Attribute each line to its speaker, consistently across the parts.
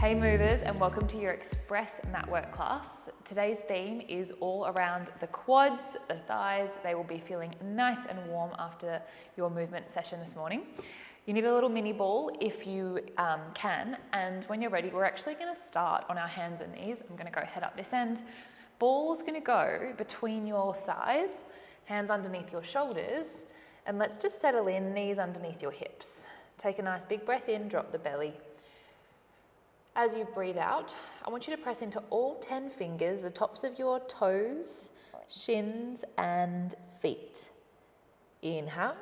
Speaker 1: Hey movers, and welcome to your Express mat work class. Today's theme is all around the quads, the thighs. They will be feeling nice and warm after your movement session this morning. You need a little mini ball if you can, and when you're ready, we're actually going to start on our hands and knees. I'm going to go head up this end. Ball's going to go between your thighs, hands underneath your shoulders, and let's just settle in, knees underneath your hips. Take a nice big breath in, drop the belly. As you breathe out, I want you to press into all 10 fingers, the tops of your toes, shins and feet. Inhale.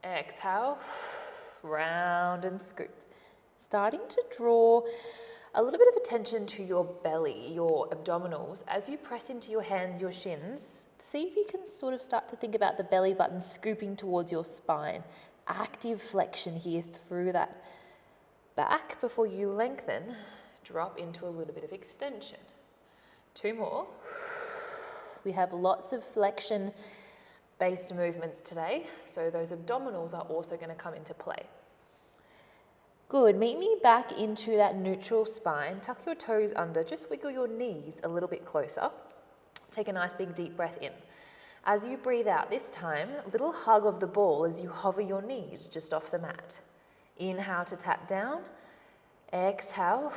Speaker 1: Exhale. Round and scoop. Starting to draw a little bit of attention to your belly, your abdominals. As you press into your hands, your shins, see if you can sort of start to think about the belly button scooping towards your spine. Active flexion here through that back before you lengthen, drop into a little bit of extension. 2 more. We have lots of flexion-based movements today, so those abdominals are also going to come into play. Good, meet me back into that neutral spine. Tuck your toes under, just wiggle your knees a little bit closer. Take a nice big deep breath in. As you breathe out this time, a little hug of the ball as you hover your knees just off the mat. Inhale to tap down, exhale,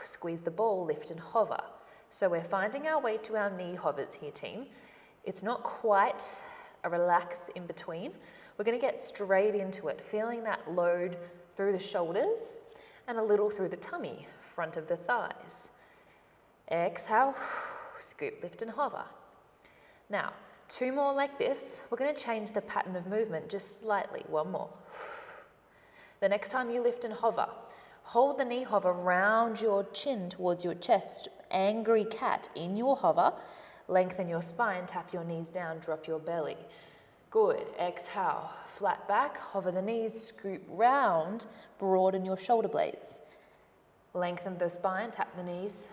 Speaker 1: squeeze the ball, lift and hover. So we're finding our way to our knee hovers here, team. It's not quite a relax in between. We're going to get straight into it, feeling that load through the shoulders and a little through the tummy, front of the thighs. Exhale, scoop, lift and hover. Now, 2 more like this. We're going to change the pattern of movement just slightly. 1 more. The next time you lift and hover, hold the knee hover round your chin towards your chest, angry cat in your hover, lengthen your spine, tap your knees down, drop your belly. Good, exhale, flat back, hover the knees, scoop round, broaden your shoulder blades. Lengthen the spine, tap the knees,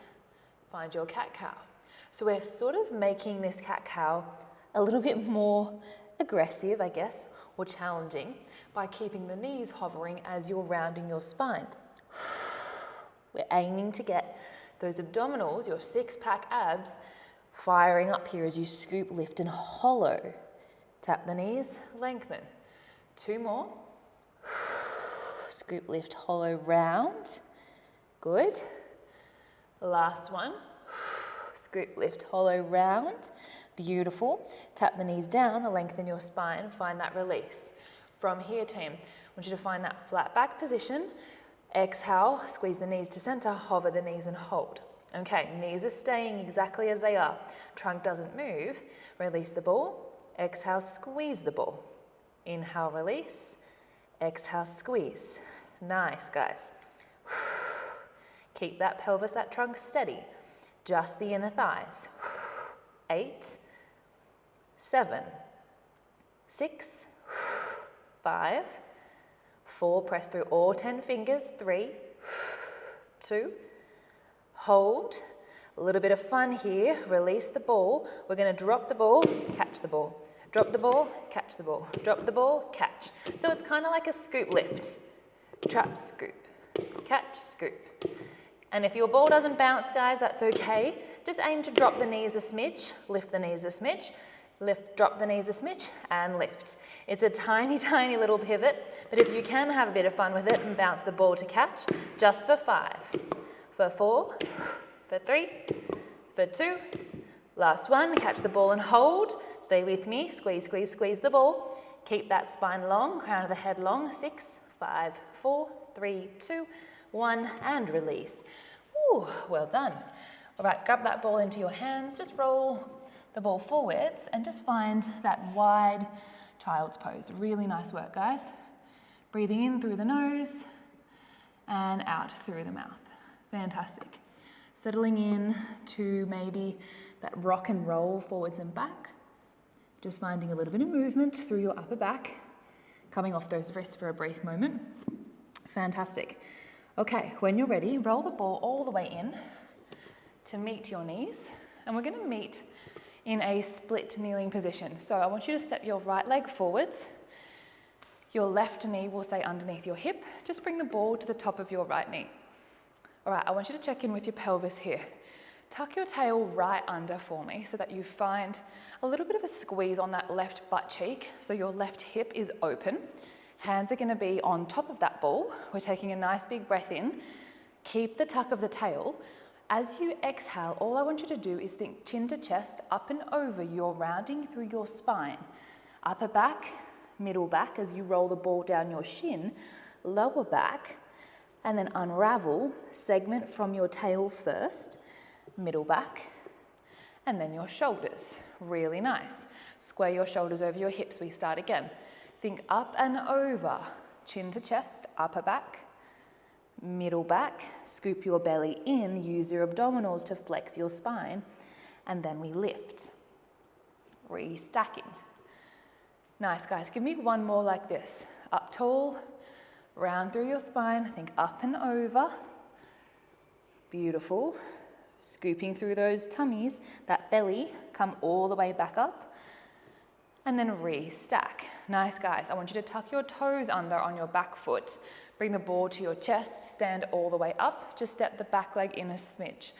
Speaker 1: find your cat-cow. So we're sort of making this cat-cow a little bit more aggressive, I guess, or challenging by keeping the knees hovering as you're rounding your spine. We're aiming to get those abdominals, your 6-pack abs, firing up here as you scoop, lift and hollow. Tap the knees, lengthen. 2 more. Scoop, lift, hollow, round. Good. Last one. Scoop, lift, hollow, round. Beautiful. Tap the knees down, lengthen your spine, find that release. From here, team, I want you to find that flat back position. Exhale, squeeze the knees to center, hover the knees and hold. Okay, knees are staying exactly as they are. Trunk doesn't move. Release the ball. Exhale, squeeze the ball. Inhale, release. Exhale, squeeze. Nice, guys. Keep that pelvis, that trunk steady. Just the inner thighs. 8, 7, 6, 5, 4, press through all 10 fingers, 3, 2, hold. A little bit of fun here, release the ball. We're going to drop the ball, catch the ball. Drop the ball, catch the ball. Drop the ball, catch. So it's kind of like a scoop lift. Trap, scoop, catch, scoop. And if your ball doesn't bounce, guys, that's okay. Just aim to drop the knees a smidge, lift the knees a smidge, lift, drop the knees a smidge, and lift. It's a tiny, tiny little pivot, but if you can have a bit of fun with it and bounce the ball to catch, just for 5, for 4, for 3, for 2, last one, catch the ball and hold. Stay with me, squeeze, squeeze, squeeze the ball. Keep that spine long, crown of the head long, 6, 5, 4, 3, 2, 1, and release. Ooh, well done. All right, grab that ball into your hands, just roll the ball forwards and just find that wide child's pose. Really nice work, guys. Breathing in through the nose and out through the mouth. Fantastic. Settling in to maybe that rock and roll forwards and back. Just finding a little bit of movement through your upper back, coming off those wrists for a brief moment. Fantastic. Okay, when you're ready, roll the ball all the way in to meet your knees. And we're going to meet in a split kneeling position. So I want you to step your right leg forwards,
Speaker 2: Your left knee will stay underneath your hip. Just bring the ball to the top of your right knee. All right, I want you to check in with your pelvis here. Tuck your tail right under for me so that you find a little bit of a squeeze on that left butt cheek. So your left hip is open. Hands are going to be on top of that ball. We're taking a nice big breath in. Keep the tuck of the tail. As you exhale, all I want you to do is think chin to chest, up and over. You're rounding through your spine. Upper back, middle back as you roll the ball down your shin, lower back, and then unravel, segment from your tail first, middle back, and then your shoulders. Really nice. Square your shoulders over your hips. We start again. Think up and over, chin to chest, upper back, middle back, scoop your belly in, use your abdominals to flex your spine, and then we lift. Restacking. Nice, guys. Give me one more like this. Up tall, round through your spine, think up and over. Beautiful. Scooping through those tummies, that belly, come all the way back up. And then restack. Nice, guys. I want you to tuck your toes under on your back foot. Bring the ball to your chest, stand all the way up. Just step the back leg in a smidge.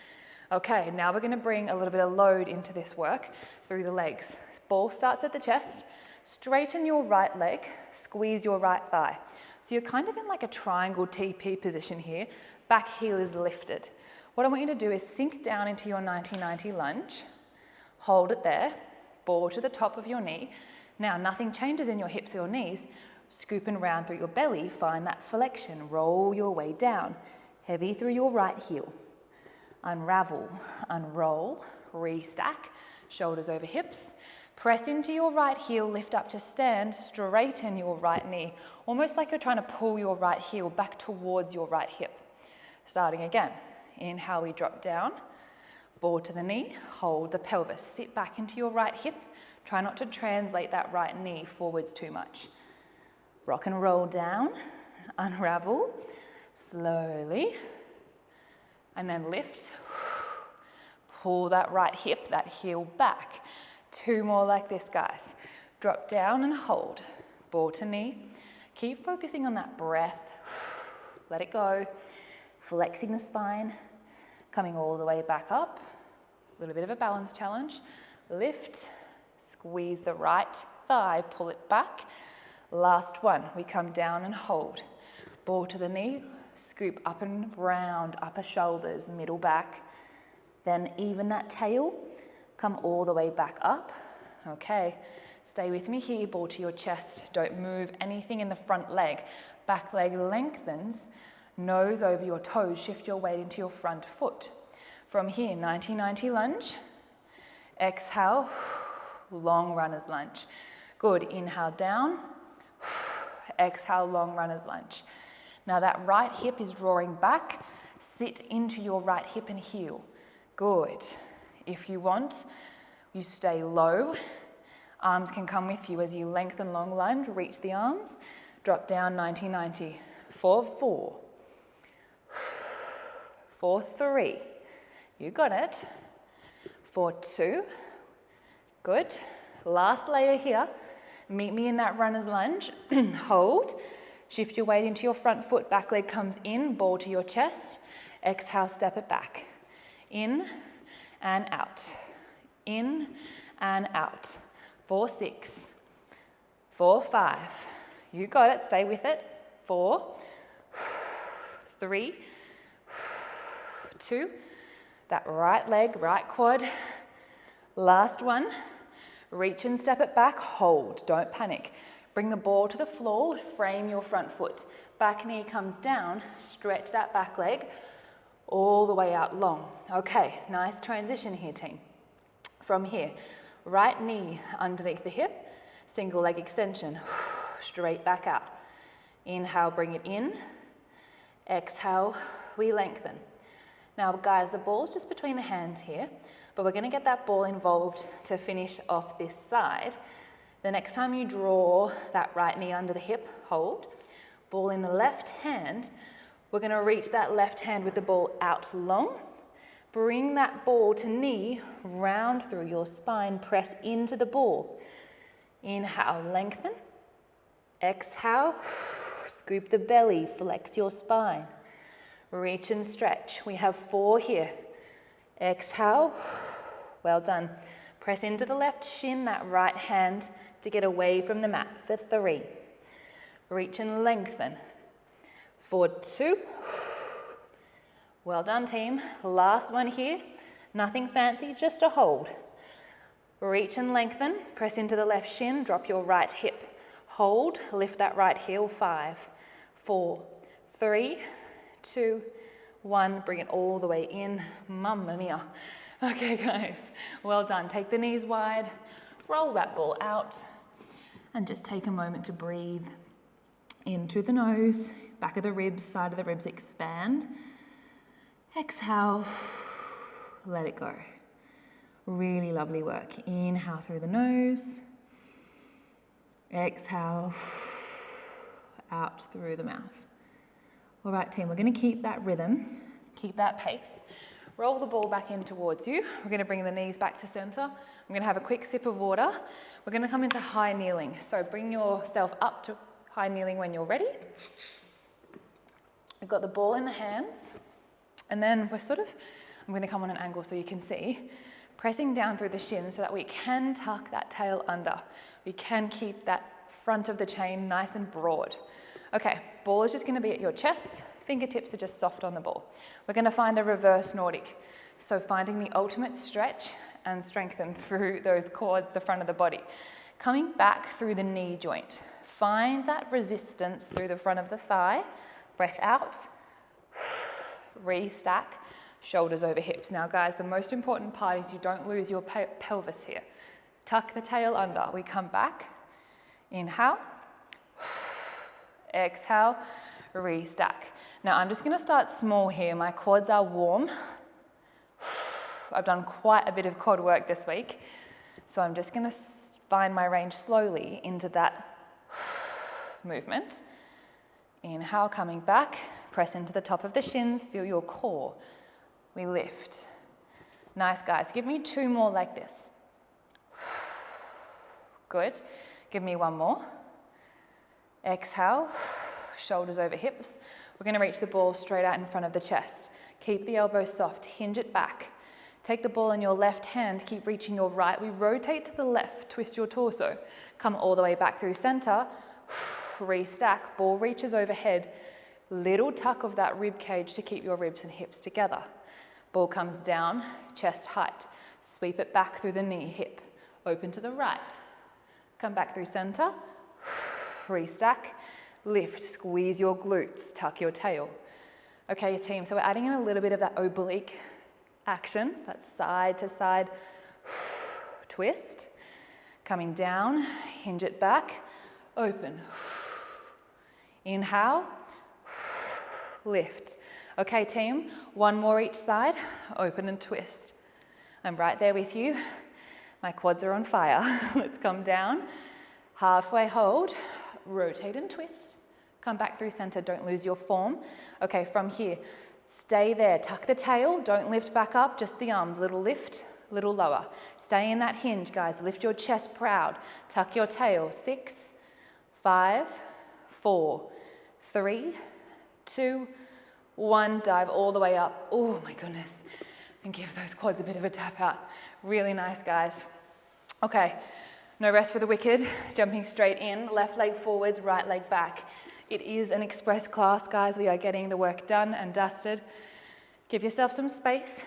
Speaker 2: Okay, now we're gonna bring a little bit of load into this work through the legs. Ball starts at the chest. Straighten your right leg, squeeze your right thigh. So you're kind of in like a triangle TP position here. Back heel is lifted. What I want you to do is sink down into your 90-90 lunge. Hold it there. Ball to the top of your knee. Now, nothing changes in your hips or your knees. Scoop and round through your belly. Find that flexion. Roll your way down. Heavy through your right heel. Unravel, unroll, restack. Shoulders over hips. Press into your right heel, lift up to stand, straighten your right knee, almost like you're trying to pull your right heel back towards your right hip. Starting again. Inhale, we drop down, ball to the knee, hold the pelvis, sit back into your right hip. Try not to translate that right knee forwards too much. Rock and roll down, unravel, slowly, and then lift. Pull that right hip, that heel back. 2 more like this, guys. Drop down and hold. Ball to knee. Keep focusing on that breath. Let it go. Flexing the spine. Coming all the way back up. A little bit of a balance challenge. Lift. Squeeze the right thigh. Pull it back. Last one. We come down and hold. Ball to the knee. Scoop up and round. Upper shoulders. Middle back. Then even that tail. Come all the way back up. Okay, stay with me here, ball to your chest. Don't move anything in the front leg. Back leg lengthens, nose over your toes, shift your weight into your front foot. From here, 90-90 lunge. Exhale, long runner's lunge. Good, inhale down. Exhale, long runner's lunge. Now that right hip is drawing back. Sit into your right hip and heel. Good. If you want, you stay low. Arms can come with you as you lengthen long lunge, reach the arms, drop down 90-90. For 4. For 3. You got it. For 2. Good. Last layer here. Meet me in that runner's lunge. Hold. Shift your weight into your front foot. Back leg comes in, ball to your chest. Exhale, step it back. In and out. In and out. 4, 6. 4, 5. You got it. Stay with it. 4, 3, 2. That right leg, right quad. Last one. Reach and step it back. Hold. Don't panic. Bring the ball to the floor. Frame your front foot. Back knee comes down. Stretch that back leg all the way out long. Okay, nice transition here, team. From here, right knee underneath the hip, single leg extension, straight back out. Inhale, bring it in. Exhale, we lengthen. Now, guys, the ball's just between the hands here, but we're gonna get that ball involved to finish off this side. The next time you draw that right knee under the hip, hold. Ball in the left hand, we're gonna reach that left hand with the ball out long. Bring that ball to knee, round through your spine, press into the ball. Inhale, lengthen. Exhale, scoop the belly, flex your spine. Reach and stretch. We have 4 here. Exhale, well done. Press into the left shin, that right hand to get away from the mat for 3. Reach and lengthen. For 2. Well done, team. Last one here. Nothing fancy, just a hold. Reach and lengthen. Press into the left shin, drop your right hip. Hold, lift that right heel. 5, 4, 3, 2, 1. Bring it all the way in. Mamma mia. Okay, guys, well done. Take the knees wide, roll that ball out, and just take a moment to breathe in through the nose, back of the ribs, side of the ribs expand. Exhale, let it go. Really lovely work. Inhale through the nose. Exhale, out through the mouth. All right, team, we're going to keep that rhythm, keep that pace. Roll the ball back in towards you. We're going to bring the knees back to center. I'm going to have a quick sip of water. We're going to come into high kneeling. So bring yourself up to high kneeling when you're ready. We've got the ball in the hands. And then I'm going to come on an angle so you can see, pressing down through the shins so that we can tuck that tail under. We can keep that front of the chain nice and broad. Okay, ball is just going to be at your chest. Fingertips are just soft on the ball. We're going to find a reverse Nordic. So finding the ultimate stretch and strengthen through those quads, the front of the body. Coming back through the knee joint. Find that resistance through the front of the thigh. Breath out. Restack. Shoulders over hips. Now guys, the most important part is you don't lose your pelvis here. Tuck the tail under. We come back. Inhale. Exhale. Restack. Now I'm just going to start small here. My quads are warm. I've done quite a bit of quad work this week. So I'm just going to find my range slowly into that movement. Inhale, coming back. Press into the top of the shins. Feel your core. We lift. Nice, guys. Give me 2 more like this. Good. Give me 1 more. Exhale. Shoulders over hips. We're going to reach the ball straight out in front of the chest. Keep the elbows soft. Hinge it back. Take the ball in your left hand. Keep reaching your right. We rotate to the left. Twist your torso. Come all the way back through center. Restack. Ball reaches overhead. Little tuck of that rib cage to keep your ribs and hips together. Ball comes down, chest height. Sweep it back through the knee, hip. Open to the right. Come back through center. Restack. Lift, squeeze your glutes, tuck your tail. Okay, team, so we're adding in a little bit of that oblique action, that side to side twist. Coming down, hinge it back, open. Inhale, lift. Okay, team, 1 more each side, open and twist. I'm right there with you. My quads are on fire. Let's come down, halfway hold, rotate and twist. Come back through center, don't lose your form. Okay, from here, stay there, tuck the tail, don't lift back up, just the arms, little lift, little lower. Stay in that hinge, guys, lift your chest proud, tuck your tail, 6, 5, 4, 3, 2, 1, dive all the way up. Oh my goodness, and give those quads a bit of a tap out. Really nice, guys. Okay, no rest for the wicked, jumping straight in, left leg forwards, right leg back. It is an express class, guys. We are getting the work done and dusted. Give yourself some space.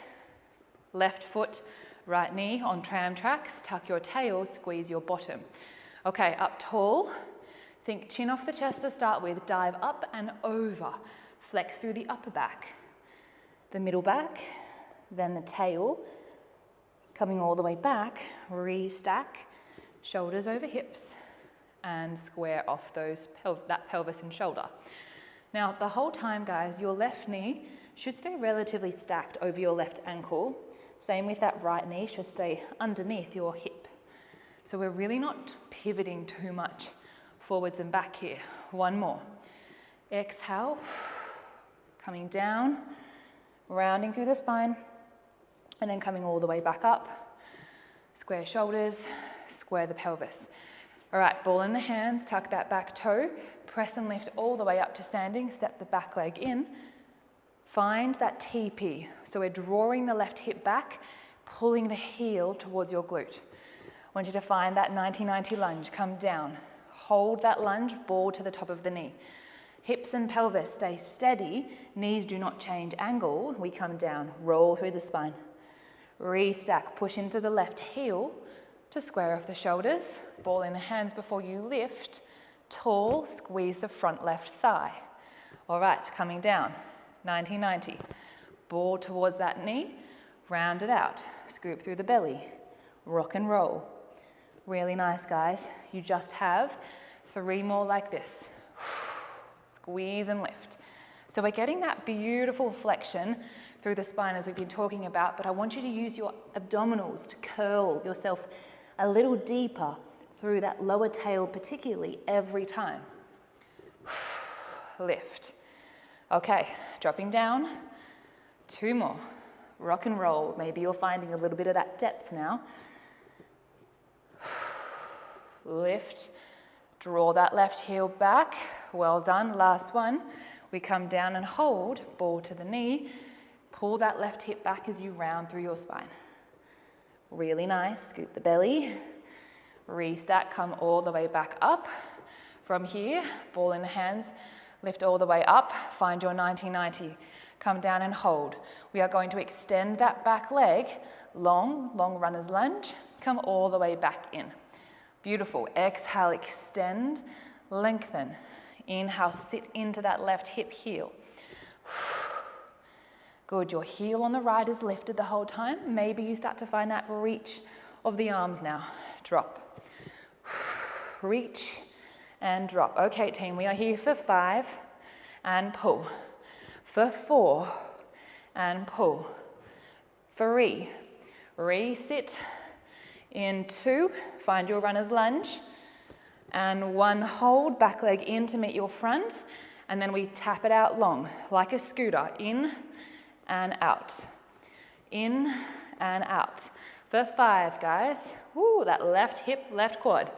Speaker 2: Left foot, right knee on tram tracks. Tuck your tail, squeeze your bottom. Okay, up tall. Think chin off the chest to start with. Dive up and over. Flex through the upper back. The middle back, then the tail. Coming all the way back, restack. Shoulders over hips. And square off that pelvis and shoulder. Now, the whole time, guys, your left knee should stay relatively stacked over your left ankle. Same with that right knee, should stay underneath your hip. So we're really not pivoting too much forwards and back here. 1 more. Exhale, coming down, rounding through the spine, and then coming all the way back up. Square shoulders, square the pelvis. All right, ball in the hands, tuck that back toe, press and lift all the way up to standing, step the back leg in. Find that TP. So we're drawing the left hip back, pulling the heel towards your glute. I want you to find that 90-90 lunge, come down. Hold that lunge, ball to the top of the knee. Hips and pelvis stay steady, knees do not change angle. We come down, roll through the spine. Restack, push into the left heel to square off the shoulders. Ball in the hands before you lift. Tall, squeeze the front left thigh. All right, coming down, 90-90. Ball towards that knee, round it out. Scoop through the belly, rock and roll. Really nice, guys. You just have 3 more like this. Squeeze and lift. So we're getting that beautiful flexion through the spine as we've been talking about, but I want you to use your abdominals to curl yourself a little deeper through that lower tail particularly every time. Lift. Okay, dropping down. 2 more. Rock and roll. Maybe you're finding a little bit of that depth now. Lift. Draw that left heel back. Well done. Last one. We come down and hold. Ball to the knee. Pull that left hip back as you round through your spine. Really nice. Scoop the belly. Restack. Come all the way back up. From here, ball in the hands. Lift all the way up. Find your 90-90. Come down and hold. We are going to extend that back leg. Long runner's lunge. Come all the way back in. Beautiful. Exhale, extend, lengthen. Inhale, sit into that left hip heel. Good. Your heel on the right is lifted the whole time. Maybe you start to find that reach of the arms now. Drop. Reach and drop. Okay, team, we are here for 5 and pull. For 4 and pull. 3. Resit. In 2, find your runner's lunge. And 1, hold, back leg in to meet your front. And then we tap it out long, like a scooter. In and out. In and out. For 5, guys. Woo, that left hip, left quad.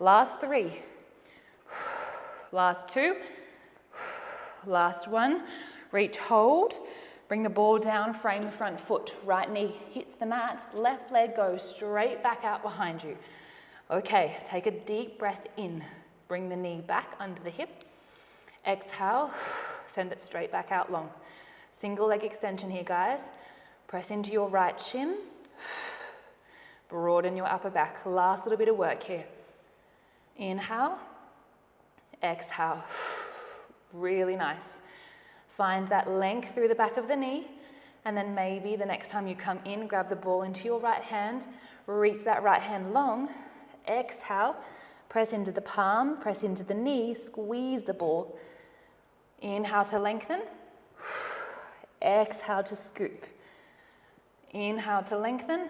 Speaker 2: Last 3. Last 2. Last 1. Reach, hold. Bring the ball down, frame the front foot. Right knee hits the mat, left leg goes straight back out behind you. Okay, take a deep breath in. Bring the knee back under the hip. Exhale, send it straight back out long. Single leg extension here, guys. Press into your right shin. Broaden your upper back. Last little bit of work here. Inhale, exhale. Really nice. Find that length through the back of the knee, and then maybe the next time you come in, grab the ball into your right hand, reach that right hand long, exhale, press into the palm, press into the knee, squeeze the ball. Inhale to lengthen, exhale to scoop. Inhale to lengthen,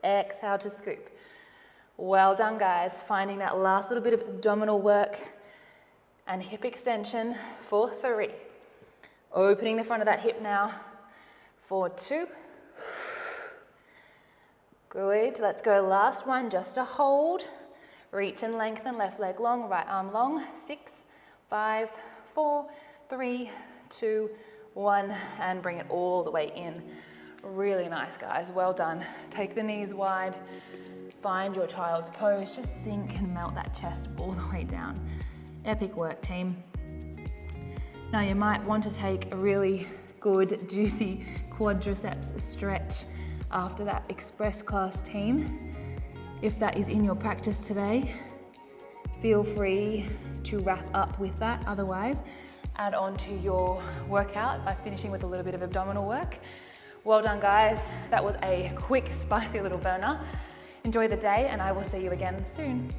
Speaker 2: exhale to scoop. Well done, guys. Finding that last little bit of abdominal work and hip extension for 3. Opening the front of that hip now for 2. Good. Let's go last one, just a hold. Reach and lengthen, left leg long, right arm long. 6, 5, 4, 3, 2, 1, and bring it all the way in. Really nice, guys. Well done. Take the knees wide. Find your child's pose. Just sink and melt that chest all the way down. Epic work, team. Now you might want to take a really good, juicy quadriceps stretch after that express class, team. If that is in your practice today, feel free to wrap up with that. Otherwise, add on to your workout by finishing with a little bit of abdominal work. Well done, guys. That was a quick, spicy little burner. Enjoy the day, and I will see you again soon.